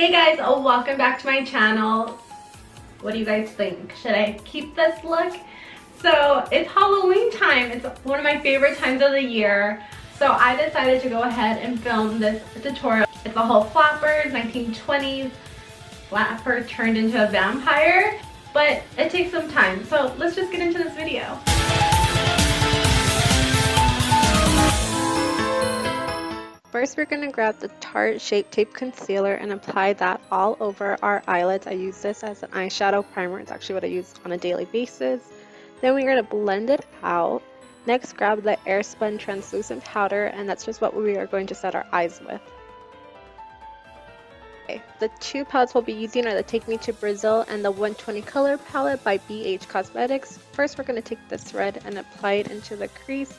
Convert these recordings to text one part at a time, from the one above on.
Hey guys, welcome back to my channel. What do you guys think? Should I keep this look? So it's Halloween time. It's one of my favorite times of the year. So I decided to go ahead and film this tutorial. It's a whole flappers, 1920s flapper turned into a vampire, but it takes some time. So let's just get into this video. First, we're going to grab the Tarte Shape Tape Concealer and apply that all over our eyelids. I use this as an eyeshadow primer. It's actually what I use on a daily basis. Then we're going to blend it out. Next, grab the Airspun translucent powder, and that's just what we are going to set our eyes with. Okay, the two palettes we'll be using are the Take Me to Brazil and the 120 Color Palette by BH Cosmetics. First, we're going to take this red and apply it into the crease.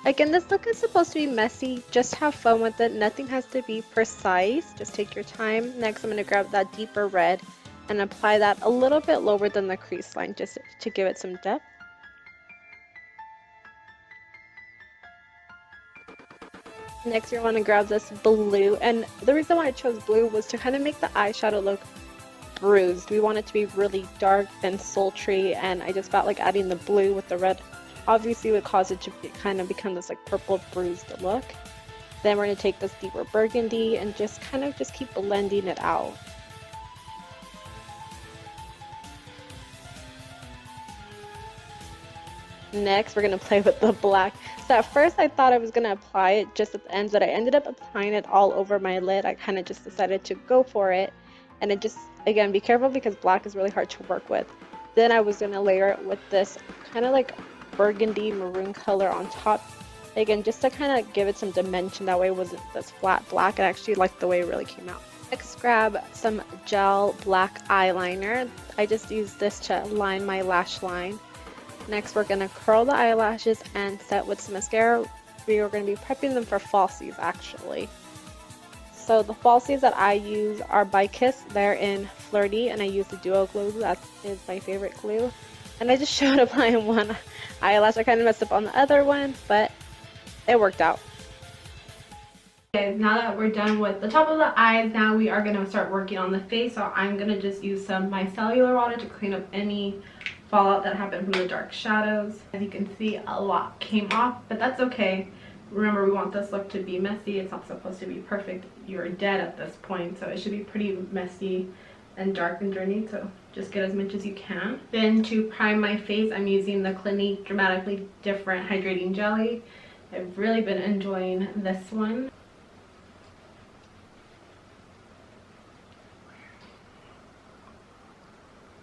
Again, this look is supposed to be messy. Just have fun with it. Nothing has to be precise. Just take your time. Next, I'm going to grab that deeper red and apply that a little bit lower than the crease line just to give it some depth. Next, you want to grab this blue, and the reason why I chose blue was to kind of make the eyeshadow look bruised. We want it to be really dark and sultry, and I just felt like adding the blue with the red obviously would cause it to kind of become this like purple bruised look. Then we're going to take this deeper burgundy and just keep blending it out. Next, we're going to play with the black. So at first I thought I was going to apply it just at the ends, but I ended up applying it all over my lid. I kind of just decided to go for it, and it just, again, be careful because black is really hard to work with. Then I was going to layer it with this kind of like burgundy maroon color on top, again just to kind of give it some dimension. That way it wasn't this flat black. I actually liked the way it really came out. Next, grab some gel black eyeliner. I just used this to line my lash line. Next, we're going to curl the eyelashes and set with some mascara. We are going to be prepping them for falsies actually. So the falsies that I use are by Kiss. They're in Flirty, and I use the duo glue. That is my favorite glue. And I just showed applying one eyelash. I kind of messed up on the other one, but it worked out. Okay, now that we're done with the top of the eyes, now we are going to start working on the face. So I'm going to just use some micellar water to clean up any fallout that happened from the dark shadows. As you can see, a lot came off, but that's okay. Remember, we want this look to be messy. It's not supposed to be perfect. You're dead at this point, so it should be pretty messy and dark and dirty, so just get as much as you can. Then to prime my face, I'm using the Clinique Dramatically Different Hydrating Jelly. I've really been enjoying this one.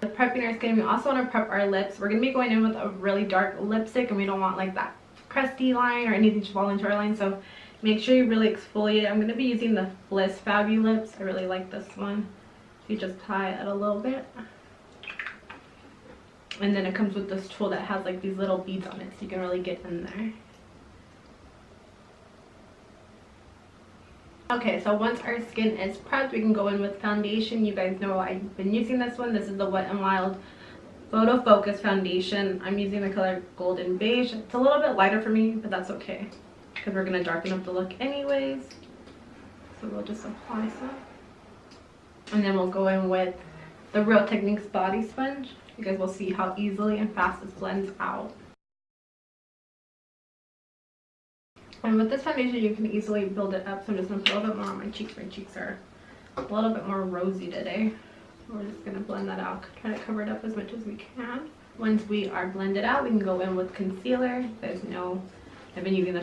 Prepping our skin, we also want to prep our lips. We're going to be going in with a really dark lipstick, and we don't want like that crusty line or anything to fall into our line, so make sure you really exfoliate. I'm going to be using the Bliss Fabulips. I really like this one. So you just apply it a little bit, and then it comes with this tool that has like these little beads on it, so you can really get in there. Okay, so once our skin is prepped, we can go in with foundation. You guys know I've been using this one. This is the Wet n Wild Photo Focus Foundation. I'm using the color Golden Beige. It's a little bit lighter for me, but that's okay because we're going to darken up the look anyways. So we'll just apply some. And then we'll go in with the Real Techniques Body Sponge. You guys will see how easily and fast this blends out. And with this foundation, you can easily build it up. So I'm just going to put a little bit more on my cheeks. My cheeks are a little bit more rosy today. We're just going to blend that out. Try to cover it up as much as we can. Once we are blended out, we can go in with concealer. There's no, I've been using the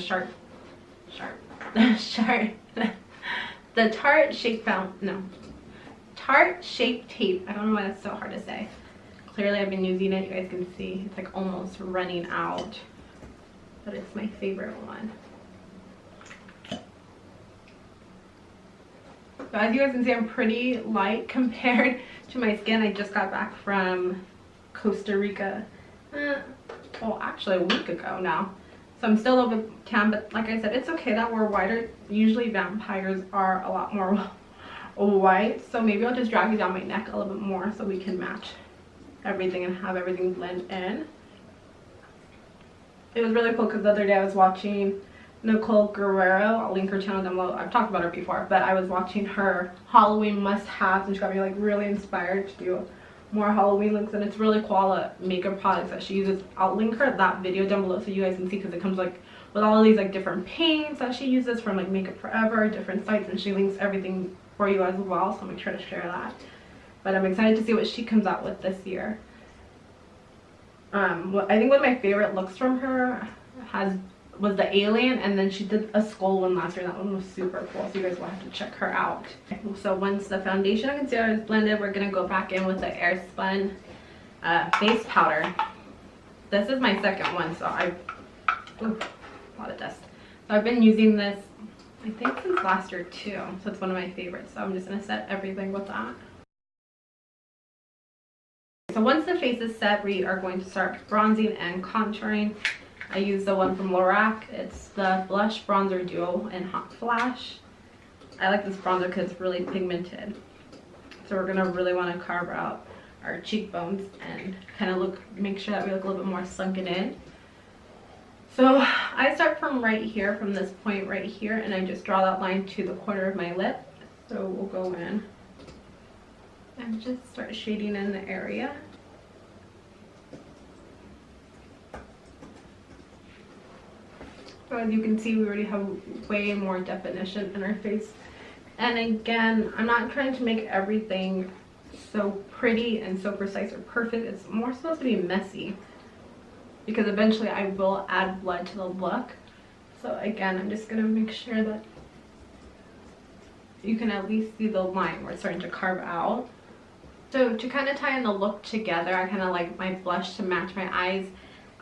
the Tarte Shape Tape. I don't know why that's so hard to say. Clearly I've been using it. You guys can see it's like almost running out, but it's my favorite one. So as you guys can see, I'm pretty light compared to my skin. I just got back from Costa Rica, well actually a week ago now. So I'm still a little bit tan, but like I said, it's okay that we're whiter. Usually vampires are a lot more white, so maybe I'll just drag it down my neck a little bit more so we can match everything and have everything blend in. It was really cool because the other day I was watching Nicole Guerrero. I'll link her channel down below. I've talked about her before, but I was watching her Halloween must-haves and she got me like really inspired to do more Halloween looks, and it's really quality makeup products that she uses. I'll link her that video down below so you guys can see, because it comes like with all of these like different paints that she uses from like Makeup Forever, different sites, and she links everything for you as well, so make sure to share that. But I'm excited to see what she comes out with this year. I think one of my favorite looks from her was the alien, and then she did a skull one last year. That one was super cool, so you guys will have to check her out. So once the foundation and concealer is blended, we're gonna go back in with the Airspun face powder. This is my second one, so ooh, a lot of dust. So I've been using this, I think, since last year too, so it's one of my favorites. So I'm just gonna set everything with that. So once the face is set, we are going to start bronzing and contouring. I use the one from Lorac. It's the Blush Bronzer Duo in Hot Flash. I like this bronzer because it's really pigmented. So we're gonna really want to carve out our cheekbones and kind of make sure that we look a little bit more sunken in. So I start from right here, from this point right here, and I just draw that line to the corner of my lip. So we'll go in and just start shading in the area. So as you can see, we already have way more definition in our face. And again, I'm not trying to make everything so pretty and so precise or perfect. It's more supposed to be messy, because eventually I will add blood to the look. So again, I'm just gonna make sure that you can at least see the line where it's starting to carve out. So to kind of tie in the look together, I kind of like my blush to match my eyes.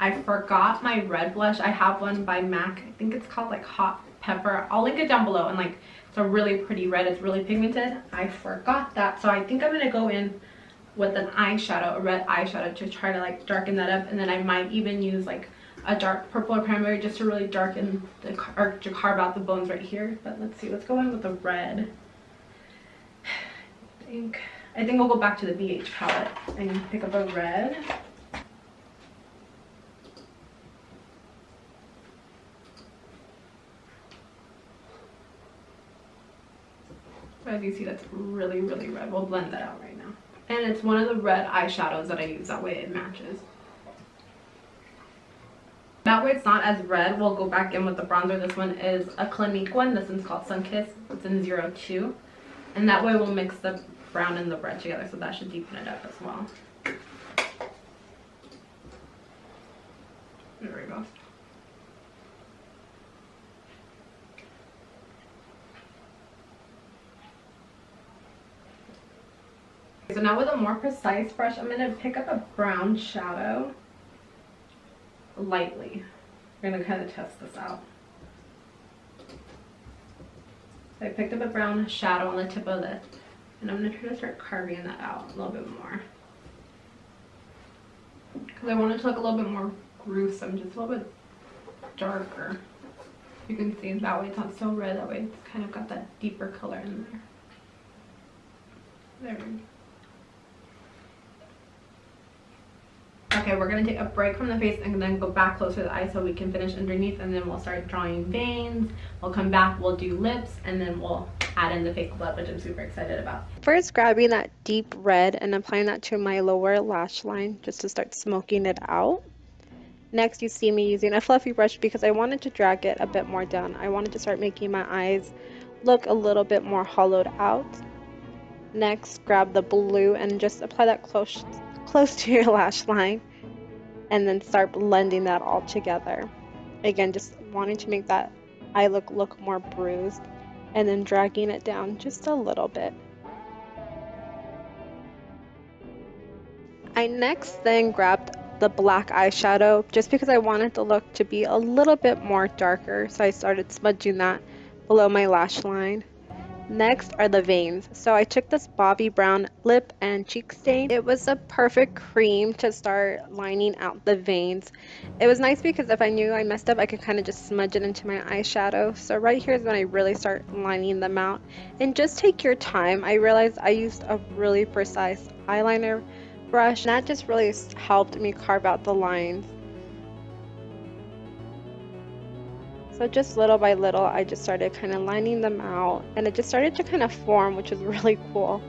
I forgot my red blush. I have one by MAC. I think it's called like Hot Pepper. I'll link it down below, and like it's a really pretty red. It's really pigmented. I forgot that, so I think I'm gonna go in with an eyeshadow, a red eyeshadow, to try to like darken that up, and then I might even use like a dark purple or primary just to really darken or to carve out the bones right here. But let's see, let's go in with the red. I think we'll go back to the BH palette and pick up a red. So as you see, that's really, really red. We'll blend that out right now. And it's one of the red eyeshadows that I use. That way it matches. That way it's not as red. We'll go back in with the bronzer. This one is a Clinique one. This one's called Sunkissed. It's in 02. And that way we'll mix the brown and the red together. So that should deepen it up as well. There we go. So now with a more precise brush, I'm going to pick up a brown shadow lightly. We're going to kind of test this out. So I picked up a brown shadow on the tip of this, and I'm going to try to start carving that out a little bit more. Because I want it to look a little bit more gruesome, just a little bit darker. You can see that way it's not so red, that way it's kind of got that deeper color in there. There we go. Okay, we're going to take a break from the face and then go back closer to the eye so we can finish underneath, and then we'll start drawing veins. We'll come back, we'll do lips, and then we'll add in the fake blood, which I'm super excited about. First, grabbing that deep red and applying that to my lower lash line just to start smoking it out. Next, you see me using a fluffy brush because I wanted to drag it a bit more down. I wanted to start making my eyes look a little bit more hollowed out. Next, grab the blue and just apply that close to your lash line, and then start blending that all together. Again, just wanting to make that eye look more bruised, and then dragging it down just a little bit. I next then grabbed the black eyeshadow just because I wanted the look to be a little bit more darker, so I started smudging that below my lash line. Next are the veins. So I took this Bobbi Brown lip and cheek stain. It was a perfect cream to start lining out the veins. It was nice because if I knew I messed up, I could kind of just smudge it into my eyeshadow. So right here is when I really start lining them out. And just take your time. I realized I used a really precise eyeliner brush, and that just really helped me carve out the lines. So just little by little, I just started kind of lining them out, and it just started to kind of form, which was really cool.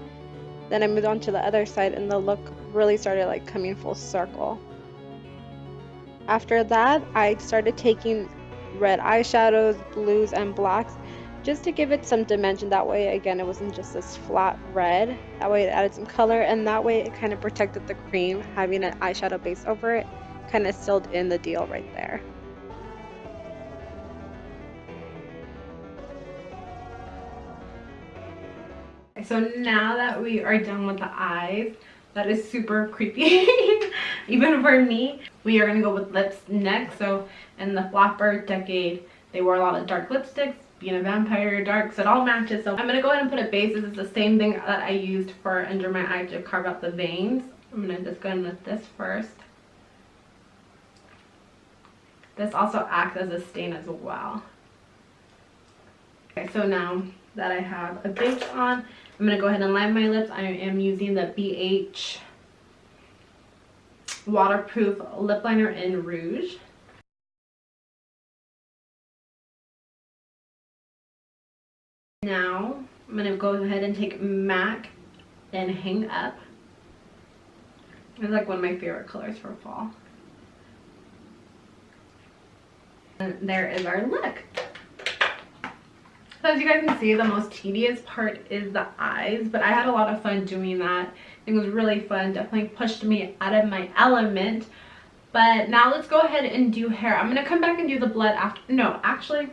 Then I moved on to the other side, and the look really started like coming full circle. After that, I started taking red eyeshadows, blues, and blacks just to give it some dimension. That way, again, it wasn't just this flat red. That way it added some color, and that way it kind of protected the cream. Having an eyeshadow base over it kind of sealed in the deal right there. So now that we are done with the eyes, that is super creepy, even for me. We are gonna go with lips next. So in the flapper decade, they wore a lot of dark lipsticks. Being a vampire, darks, it all matches. So I'm gonna go ahead and put a base. This is the same thing that I used for under my eye to carve out the veins. I'm gonna just go in with this first. This also acts as a stain as well. Okay, so now that I have a base on, I'm going to go ahead and line my lips. I am using the BH waterproof lip liner in Rouge. Now I'm going to go ahead and take MAC and Hang Up. It's like one of my favorite colors for fall. And there is our look. So as you guys can see, the most tedious part is the eyes, but I had a lot of fun doing that. It was really fun, definitely pushed me out of my element. But now let's go ahead and do hair. I'm going to come back and do the blood after. No, actually,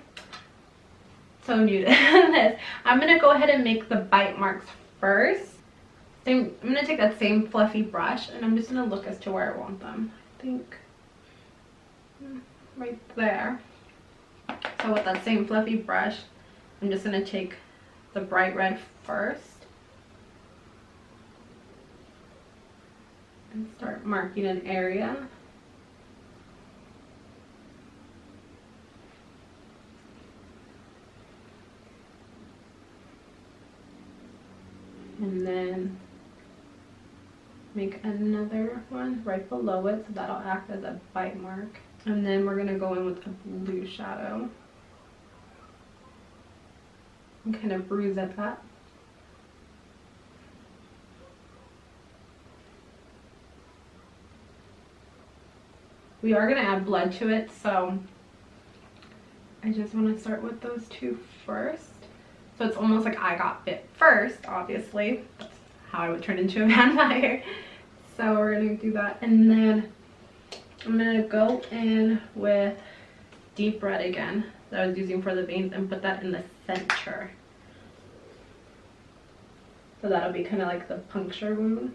so new to this. I'm going to go ahead and make the bite marks first. I'm going to take that same fluffy brush, and I'm just going to look as to where I want them. I think right there. So with that same fluffy brush, I'm just going to take the bright red first and start marking an area. And then make another one right below it, so that'll act as a bite mark. And then we're going to go in with a blue shadow and kind of bruise at that. We are going to add blood to it, so I just want to start with those two first. So it's almost like I got bit first, obviously. That's how I would turn into a vampire. So we're going to do that. And then I'm going to go in with deep red again that I was using for the veins and put that in the center. So that'll be kind of like the puncture wound.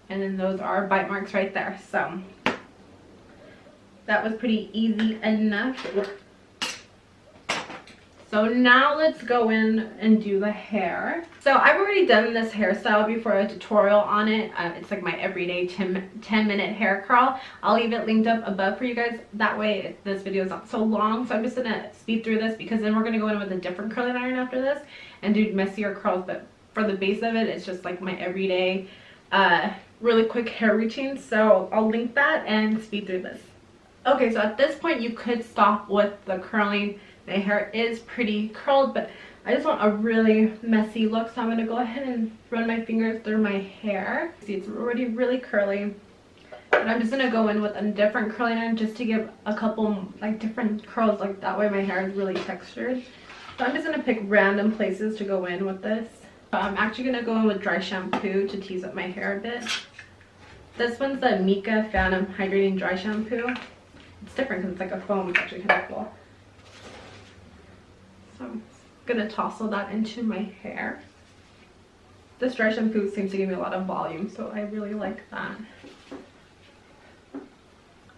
And then those are bite marks right there. So that was pretty easy enough. So now let's go in and do the hair. So I've already done this hairstyle before, a tutorial on it. It's like my everyday 10-minute hair curl. I'll leave it linked up above for you guys. That way this video is not so long. So I'm just gonna speed through this because then we're gonna go in with a different curling iron after this and do messier curls. But for the base of it, it's just like my everyday really quick hair routine. So I'll link that and speed through this. Okay, so at this point you could stop with the curling. My hair is pretty curled, but I just want a really messy look, so I'm going to go ahead and run my fingers through my hair. See, it's already really curly, but I'm just going to go in with a different curling iron just to give a couple like different curls, like that way my hair is really textured. So I'm just going to pick random places to go in with this. I'm actually going to go in with dry shampoo to tease up my hair a bit. This one's the Mika Phantom Hydrating Dry Shampoo. It's different because it's like a foam. It's actually kind of cool. So I'm gonna toss all that into my hair. This dry shampoo seems to give me a lot of volume, so I really like that.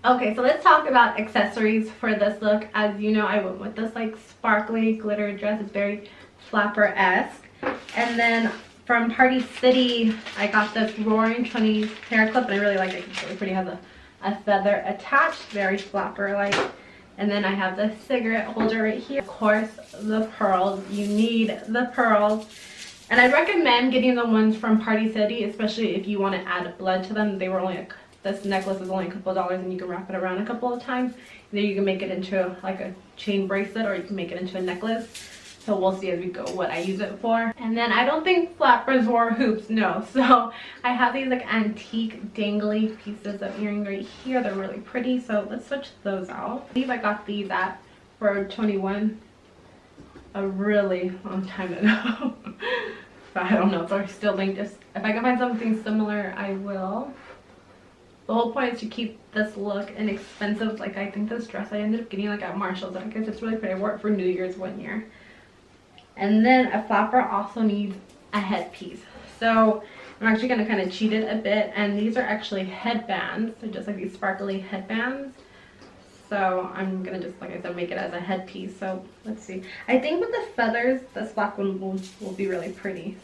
Okay, so let's talk about accessories for this look. As you know, I went with this like sparkly glitter dress. It's very flapper-esque. And then from Party City, I got this Roaring 20s hair clip, and I really like it. It's really pretty. It has a feather attached, very flapper-like. And then I have the cigarette holder right here. Of course, the pearls. You need the pearls. And I'd recommend getting the ones from Party City, especially if you want to add blood to them. They were only this necklace is only a couple of dollars, and you can wrap it around a couple of times. Then you can make it into like a chain bracelet, or you can make it into a necklace. So we'll see as we go what I use it for. And then I don't think flappers wore hoops, no. So I have these like antique dangly pieces of earring right here. They're really pretty, so let's switch those out. I believe I got these at for 21 a really long time ago. So I don't know if they're still linked. If I can find something similar, I will. The whole point is to keep this look inexpensive. Like, I think this dress I ended up getting like at Marshall's. I guess it's really pretty. I wore it for New Year's one year. And then a flapper also needs a headpiece. So I'm actually going to kind of cheat it a bit. And these are actually headbands. They're just like these sparkly headbands. So I'm going to just, like I said, make it as a headpiece. So let's see. I think with the feathers, this black one will be really pretty.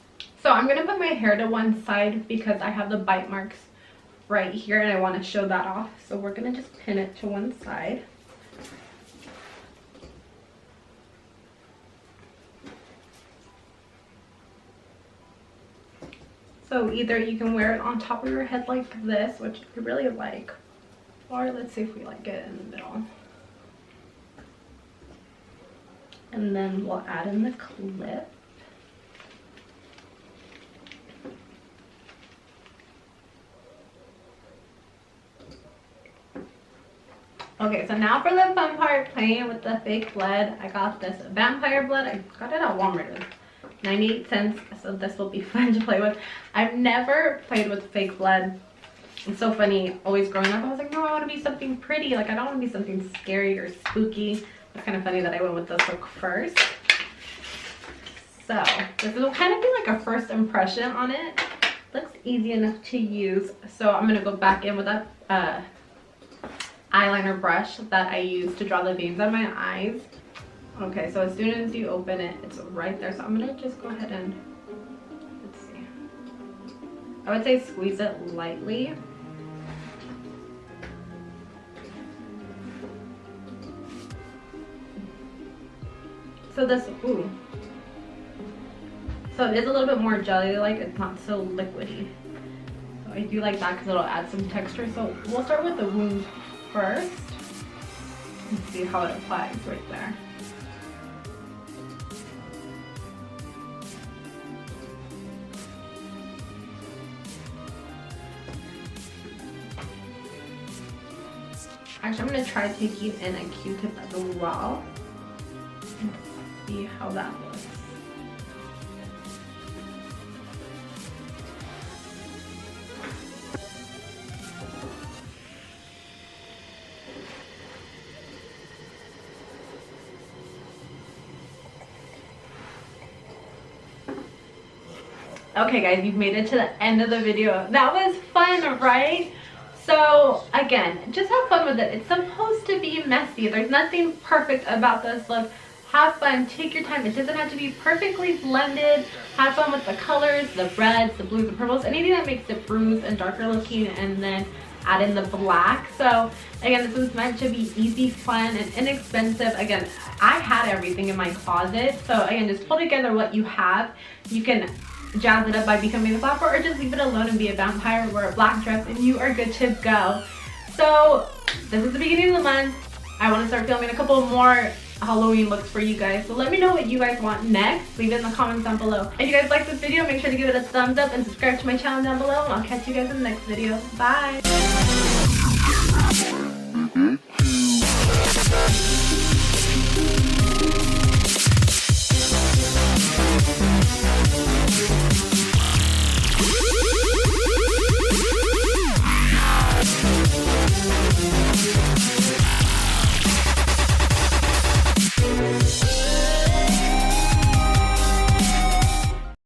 So I'm going to put my hair to one side because I have the bite marks right here and I want to show that off. So we're going to just pin it to one side. So either you can wear it on top of your head like this, which I really like, or let's see if we like it in the middle. And then we'll add in the clip. Okay, so now for the fun part, playing with the fake blood. I got this vampire blood. I got it at Walmart. It was 98 cents, so this will be fun to play with. I've never played with fake blood. It's so funny, always growing up I was like, no, I want to be something pretty, like I don't want to be something scary or spooky. It's kind of funny that I went with this look first. So this will kind of be like a first impression on it. Looks easy enough to use, so I'm going to go back in with that eyeliner brush that I use to draw the veins on my eyes. Okay, so as soon as you open it, it's right there. So I'm gonna just go ahead and, let's see. I would say squeeze it lightly. So this, ooh. So it is a little bit more jelly-like. It's not so liquidy. So I do like that because it'll add some texture. So we'll start with the wound first and see how it applies right there. Actually, I'm going to try taking in a Q-tip as well and see how that looks. Okay guys, you've made it to the end of the video. That was fun, right? So again, just have fun with it. It's supposed to be messy. There's nothing perfect about this look. Have fun, take your time. It doesn't have to be perfectly blended. Have fun with the colors, the reds, the blues, the purples, anything that makes it bruised and darker looking, and then add in the black. So again, this is meant to be easy, fun, and inexpensive. Again, I had everything in my closet. So again, just pull together what you have. You can jazz it up by becoming a flapper, or just leave it alone and be a vampire, wear a black dress, and you are good to go. So this is the beginning of the month. I want to start filming a couple more Halloween looks for you guys. So let me know what you guys want next. Leave it in the comments down below. If you guys like this video, make sure to give it a thumbs up and subscribe to my channel down below, and I'll catch you guys in the next video. Bye!